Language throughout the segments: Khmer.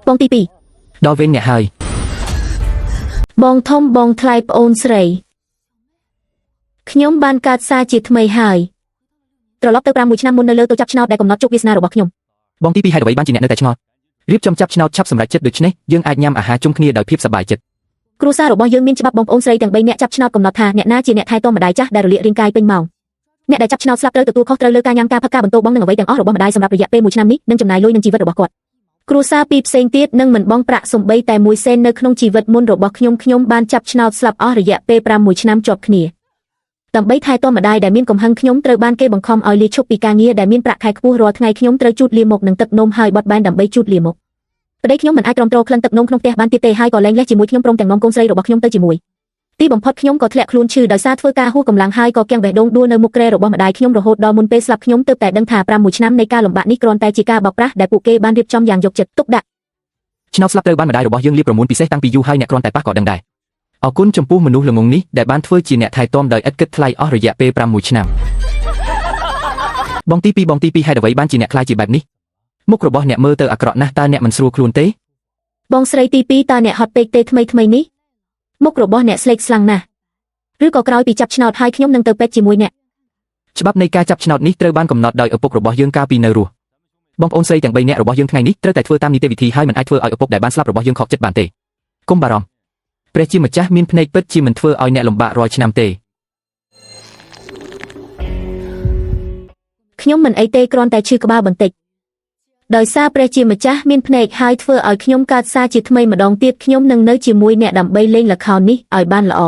បងទី2ដល់វិញអ្នកហើយបងធំបងថ្លៃប្អូនស្រីខ្ញុំបានកាត់សារជាថ្មីហើយត្រឡប់ទៅ6ឆ្នាំមុននៅលើទៅចាប់ឆ្នោតដែលកំណត់ជោគវាសនារបស់ខ្ញុំបងទី2ហេតុអ្វីបានជាអ្នកនៅតែឆ្ងល់រៀបចំចាប់ឆ្នោតឆាប់សម្រេចចិត្តដូច្នេះយើងអាចញ៉ាំអាហារជុំគ្នាដោយភាពសប្បាយចិត្តគ្រួសាររបស់យើងមានច្បាប់បងប្អូនស្រីទាំង3នាក់ចាប់ឆ្នោតកំណត់ថាអ្នកណាជាអ្នកថែទាំម្ដាយចាស់ដែលរលាករាងកាយពេញម៉ោងអ្នកដែលចាប់ឆ្នោតស្លាប់ត្រូវទទួលខុសត្រូវលើការញ៉ាំការផឹកការបន្ទោបង់នឹងអ្វីទាំងអស់របស់ម្ដាយសម្រាប់រយៈពេល1ឆ្នាំនេះនិងចំណាយលុយនឹងជីវិតរបស់គាត់គ្រួសារពីរផ្សេងទៀតនឹងមិនបង់ប្រាក់សំបីតែ1សេននៅក្នុងជីវិតមុនរបស់ខ្ញុំបានចាប់ឆ្នោតស្លាប់អស់រយៈពេល6ឆ្នាំជាប់គ្នាដើម្បីថែទាំម្ដាយដែលមានកំហឹងខ្ញុំត្រូវបានគេបង្ខំឲ្យលាឈប់ពីការងារដែលមានប្រាក់ខែខ្ពស់រាល់ថ្ងៃខ្ញុំត្រូវជូតលាមកនឹងទឹកនំហើយបត់បែនដើម្បីជូតលាមកប្តីខ្ញុំមិនអាចទ្រាំទ្រក្លិនទឹកនំក្នុងផ្ទះបានទៀតទេហើយក៏លែងលះជាមួយខ្ញុំព្រមទាំងនាំកូនស្រីរបស់ខ្ញុំទៅជាមួយទីបំផុតខ្ញុំក៏ធ្លាក់ខ្លួនឈឺដោយសារធ្វើការហួសកម្លាំងហើយក៏គាំងបេះដូងដួលនៅមុខគ្រែរបស់ម្ដាយខ្ញុំរហូតដល់មុនពេលស្លាប់ខ្ញុំទើបតែដឹងថា6ឆ្នាំនៃការលំបាកនេះគ្រាន់តែជាការបោកប្រាស់ដែលពួកគេបានរៀបចំយ៉ាងយកចិត្តទុកដាក់ឆ្នោតស្លាប់ត្រូវបានម្ដាយរបស់យើងលាបប្រមូលពិសេសតាំងពីយូរហើយអ្នកគ្រាន់តែប៉ះក៏ដឹងដែរអរគុណចំពោះមនុស្សល្ងងនេះដែលបានធ្វើជាអ្នកថែទាំដោយឥតគិតថ្លៃអស់រយៈពេល6ឆ្នាំបងទី2ហេតុអ្វីបានជាអ្នកខ្លាចជាបែបនេះមុខរបស់អ្នកមើលទៅអាក្រក់ណាស់តើអ្នកមិនស្រួលខ្លួនទេបងស្រីទី2តើអ្នកហត់ពេកទេថ្មីនេះមុខរបស់អ្នកស្លេកស្លាំងណាស់ឬក៏ក្រោយពីចាប់ឆ្នោតហើយខ្ញុំនឹងទៅពេទ្យជាមួយអ្នកច្បាប់នៃការចាប់ឆ្នោតនេះត្រូវបានកំណត់ដោយឪពុករបស់យើងកាលពីនៅរស់បងប្អូនស្រីទាំង3នាក់របស់យើងថ្ងៃនេះត្រូវតែធ្វើតាមនីតិវិធីហើយមិនអាចធ្វើឲ្យឪពុកដែលបានស្លាប់របស់យើងខកចិត្តបានទេកុំបារម្ភព្រះជាម្ចាស់មានភ្នែកពិតជាមិនធ្វើឲ្យអ្នកលំបាករាល់ឆ្នាំទេខ្ញុំមិនអីទេគ្រាន់តែឈឺក្បាលបន្តិចដោយសារព្រះជាម្ចាស់មានភ្នែកហើយធ្វើឲ្យខ្ញុំកើតសារជាថ្មីម្ដងទៀតខ្ញុំនឹងនៅជាមួយអ្នកដើម្បីលេងល្ខោននេះឲ្យបានល្អ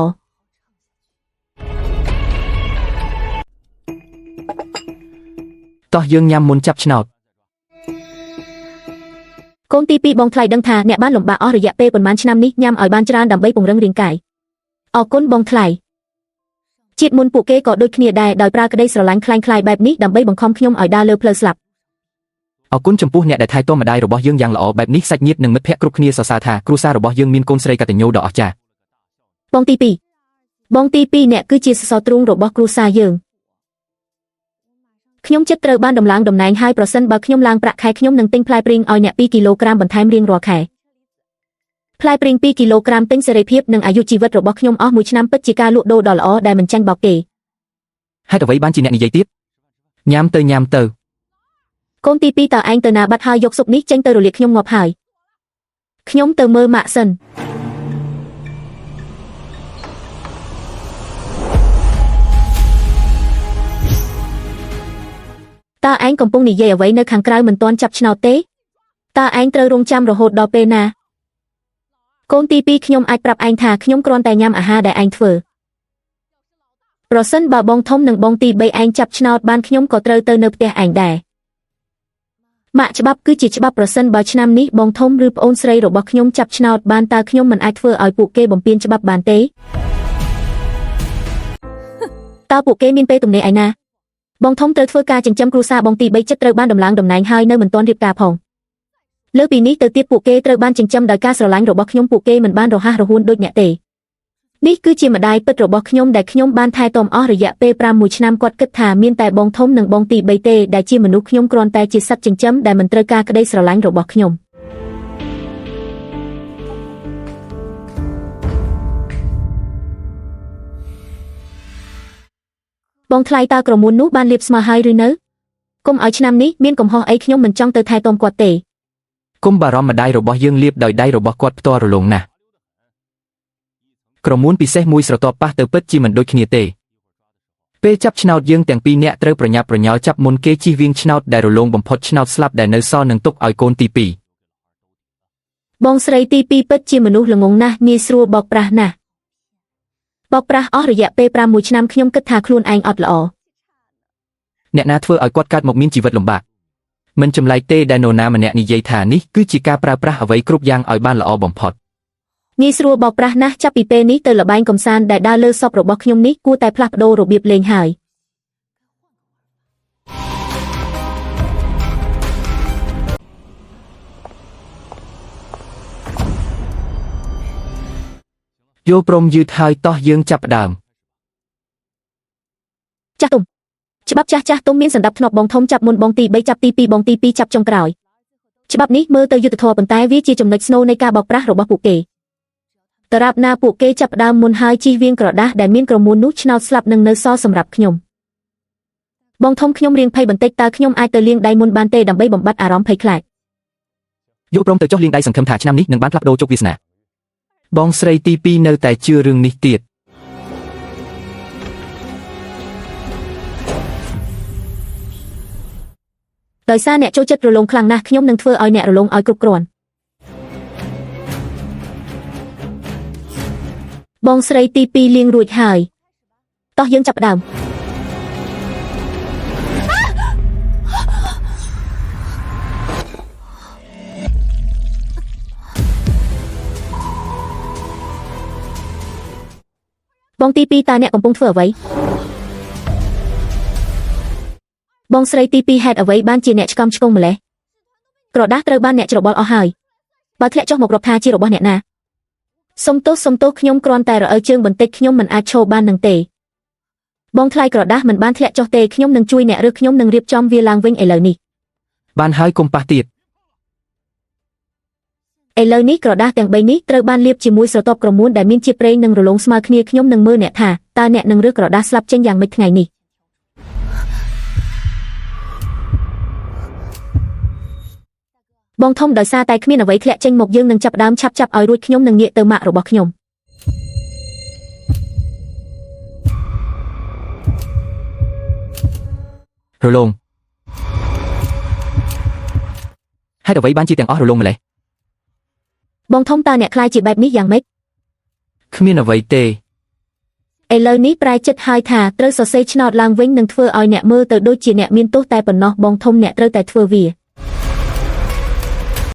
តោះយើងញ៉ាំមុនចាប់ឆ្នោតកូនទី2បងថ្លៃដឹងថាអ្នកបានលំបាកអស់រយៈពេលប៉ុន្មានឆ្នាំនេះញ៉ាំឲ្យបានច្រើនដើម្បីពង្រឹងរាងកាយអរគុណបងថ្លៃជាតិមុនពួកគេក៏ដូចគ្នាដែរដោយប្រើក្តីស្រឡាញ់คล้ายៗបែបនេះដើម្បីបង្ខំខ្ញុំឲ្យដើរលើផ្លូវស្លាប់អរគុណចំពោះអ្នកដែលថែទាំម្ដាយរបស់យើងយ៉ាងល្អបែបនេះសាច់ញាតិនិងមិត្តភ័ក្តិគ្រប់គ្នាសរសើរថាគ្រួសាររបស់យើងមានកូនស្រីកតញ្ញូដ៏អស្ចារ្យបងទី2អ្នកគឺជាសសរទ្រូងរបស់គ្រួសារយើងខ្ញុំចិត្តត្រូវបានដំឡើងតំណែងហើយប្រសិនបើខ្ញុំឡើងប្រាក់ខែខ្ញុំនឹងទិញផ្លែព្រីងឲ្យអ្នក2គីឡូក្រាមបន្ថែមរៀងរាល់ខែផ្លែព្រីង2គីឡូក្រាមទិញសេរីភាពនិងអាយុជីវិតរបស់ខ្ញុំអស់1ឆ្នាំពិតជាការលក់ដូរដ៏ល្អដែលមិនចាញ់បោកទេហេតុអ្វីបានជាអ្នកនិយាយទៀតញ៉ាំទៅកូនទី2តើឯងទៅណាបាត់ហើយយកស៊ុបនេះចេញទៅរលាកខ្ញុំងាប់ហើយខ្ញុំទៅមើលម៉ាក់សិនតើឯងកំពុងនិយាយអ្វីនៅខាងក្រៅមិនទាន់ចាប់ឆ្នោតទេតើឯងត្រូវរងចាំរហូតដល់ពេលណាកូនទី2ខ្ញុំអាចប្រាប់ឯងថាខ្ញុំគ្រាន់តែញ៉ាំអាហារដែលឯងធ្វើប្រសិនបើបងធំនិងបងទី3ឯងចាប់ឆ្នោតបានខ្ញុំក៏ត្រូវទៅនៅផ្ទះឯងដែរម៉ាក់ច្បាប់គឺជាច្បាប់ប្រសិនបើឆ្នាំនេះបងធំឬប្អូនស្រីរបស់ខ្ញុំចាប់ឆ្នោតបានតើខ្ញុំមិនអាចធ្វើឲ្យពួកគេបំពានច្បាប់បានទេតើពួកគេមានពេលទំនេរឯណាបងធំត្រូវធ្វើការចិញ្ចឹមគ្រួសារបងទី3ចិត្តត្រូវបានដំឡើងតំណែងហើយនៅមិនទាន់រៀបការផងលើពីនេះទៅទៀតពួកគេត្រូវបានចិញ្ចឹមដោយការស្រឡាញ់របស់ខ្ញុំពួកគេមិនបានរហ័សរហួនដូចអ្នកទេនេះគឺជាម្ដាយពិតរបស់ខ្ញុំដែលខ្ញុំបានថែទាំអស់រយៈពេល6ឆ្នាំគាត់គិតថាមានតែបងធំនិងបងទី3ទេដែលជាមនុស្សខ្ញុំគ្រាន់តែជាសត្វចិញ្ចឹមដែលមិនត្រូវការក្តីស្រឡាញ់របស់ខ្ញុំបងថ្លៃតើក្រមួននោះបានលាបស្មើហើយឬនៅកុំឲ្យឆ្នាំនេះមានកំហុសអីខ្ញុំមិនចង់ទៅថែទាំគាត់ទេកុំបារម្ភម្ដាយរបស់យើងលាបដោយដៃរបស់គាត់ផ្ទាល់រលោងណាស់ក្រមួនពិសេសមួយស្រទាប់ប៉ះទៅពិតជាមិនដូចគ្នាទេពេលចាប់ឆ្នោតយើងទាំងពីរនាក់ត្រូវប្រញាប់ប្រញាល់ចាប់មុនគេជិះវៀងឆ្នោតដែលរលោងបំផុតឆ្នោតស្លាប់ដែលនៅសល់នឹងទុកឲ្យកូនទី2បងស្រីទី2ពិតជាមនុស្សល្ងងណាស់ងាយស្រួលបោកប្រាស់ណាស់បោកប្រាស់អស់រយៈពេល6ឆ្នាំខ្ញុំគិតថាខ្លួនឯងអត់ល្អអ្នកណាធ្វើឲ្យគាត់កើតមកមានជីវិតលំបាកមិនចម្លែកទេដែលនរណាម្នាក់និយាយថានេះគឺជាការប្រើប្រាស់អ្វីគ្រប់យ៉ាងឲ្យបានល្អបំផុតងាយស្រួលបោកប្រាស់ណាស់ចាប់ពីពេលនេះទៅល្បែងកំសាន្តដែលដើរលើសពរបស់ខ្ញុំនេះគួរតែផ្លាស់ប្ដូររបៀបលេងហើយយល់ព្រមយឺតហើយតោះយើងចាប់ផ្ដើមចាស់ទុំច្បាប់ចាស់ទុំមានសន្តិភាពធ្នាប់បងធំចាប់មុនបងទី3ចាប់ទី2បងទី2ចាប់ចុងក្រោយ ច្បាប់នេះមើលទៅយុត្តិធម៌ប៉ុន្តែវាជាចំណុចស្នូលនៃការបោកប្រាស់របស់ពួកគេតើរាប់ណាពួកគេចាប់ផ្ដើមមុនហើយជិះវៀងក្រដាស់ដែលមានក្រមួននោះឆ្នោតស្លាប់នឹងនៅសល់សម្រាប់ខ្ញុំបងធំខ្ញុំរៀងភ័យបន្តិចតើខ្ញុំអាចទៅលាងដៃមុនបានទេដើម្បីបំបត្តិអារម្មណ៍ភ័យខ្លាចយកព្រមទៅចុះលាងដៃសង្ឃឹមថាឆ្នាំនេះនឹងបានផ្លាស់ប្ដូរជោគវាសនាបងស្រីទី2នៅតែជឿរឿងនេះទៀតដោយសារអ្នកចូលចិត្តរលងខ្លាំងណាស់ខ្ញុំនឹងធ្វើឲ្យអ្នករលងឲ្យគ្រប់គ្រាន់បងស្រីទី2លាងរួចហើយតោះយើងចាប់ផ្ដើមបងទី2តើអ្នកកំពុងធ្វើអ្វីបងស្រីទី2ហេតុអ្វីបានជាអ្នកឆ្កំឆ្គងម្លេះក្រដាស់ត្រូវបានអ្នកច្របល់អស់ហើយបើធ្លាក់ចុះមករាប់ថាជារបស់អ្នកណាសុំទោសខ្ញុំគ្រាន់តែរអិលជើងបន្តិចខ្ញុំមិនអាចឈរបាននឹងទេបងថ្លៃក្រដាស់មិនបានធ្លាក់ចុះទេខ្ញុំនឹងជួយអ្នកឬខ្ញុំនឹងរៀបចំវាឡើងវិញឥឡូវនេះបានហើយកុំប៉ះទៀតឥឡូវនេះក្រដាស់ទាំង3នេះត្រូវបានលាបជាមួយស្រទាប់ក្រមួនដែលមានជាតិប្រេងនិងរលោងស្មើគ្នាខ្ញុំនឹងមើលអ្នកថាតើអ្នកនឹងរើសក្រដាស់ស្លាប់ចេញយ៉ាងម៉េចថ្ងៃនេះបងធំដោយសារតែគ្មានអ្វីធ្លាក់ចេញមកយើងនឹងចាប់ដើមឆាប់ឲ្យរួចខ្ញុំនឹងងាកទៅម៉ាក់របស់ខ្ញុំរលោងហេតុអ្វីបានជាទាំងអស់រលោងម្លេះបងធំតើអ្នកខ្លាចជាបែបនេះយ៉ាងម៉េចគ្មានអ្វីទេឥឡូវនេះប្រែចិត្តហើយថាត្រូវសរសេរឆ្នោតឡើងវិញនឹងធ្វើឲ្យអ្នកមើលទៅដូចជាអ្នកមានទោសតែប៉ុណ្ណោះបងធំអ្នកត្រូវតែធ្វើវា